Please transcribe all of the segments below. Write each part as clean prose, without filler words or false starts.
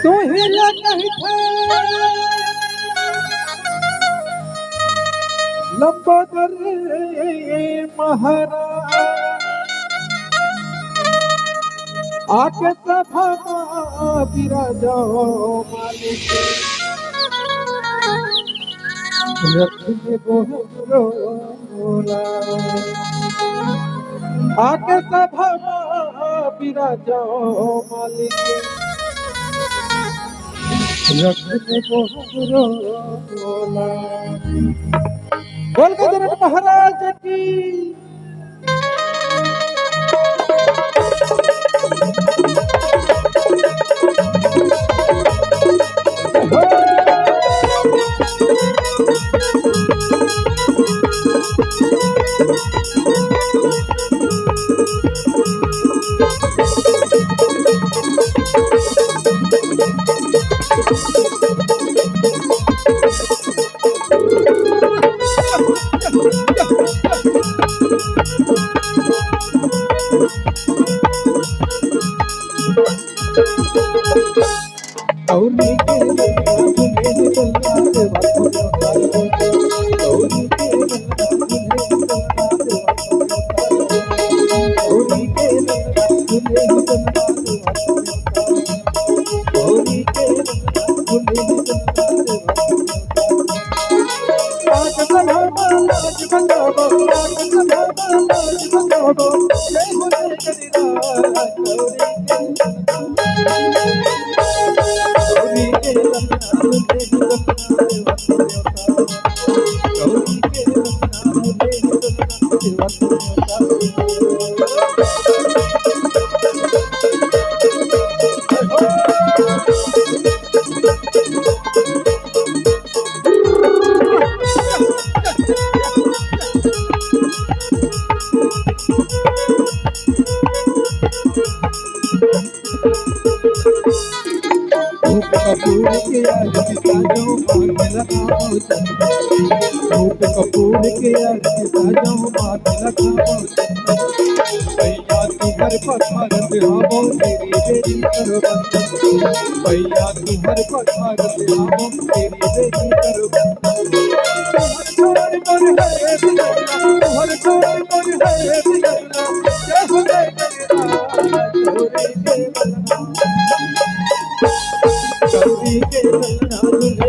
तू ही लगही थे लंबोदर महाराज आके सभा विराजो मालिक रखिए बोला आके सभा विराजो मालिक रखिए बोला। बोल गजरन महाराज की कपूर के भैया तुम्हारे पठार बिहाबो तेरी बेटी करो भैया तुम्हारे पठार बिहाबो तेरी बेटी करो गौरी के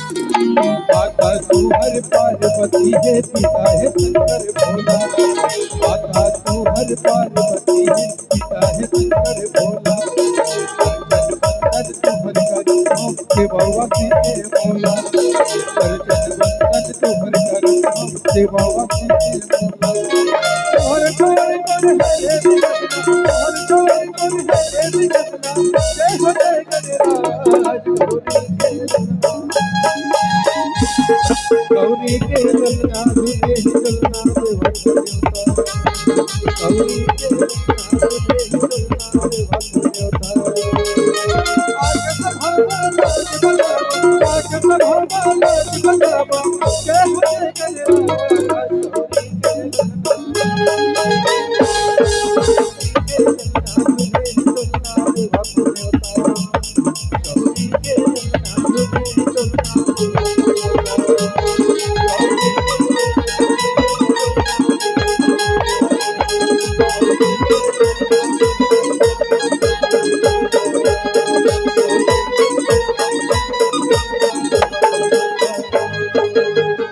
माता तू हर पार्वती है पिता है शंकर भोला माता तू हर पार्वती है पिता है शंकर भोला बंदन तुम्हर करो के बाबा से भोला बंदन तुम्हर करो के बाबा से भोला और कोई कर है और कोई कर है जय हो जय गणराज गौरी के ललना दुले ललना गौरी के ललना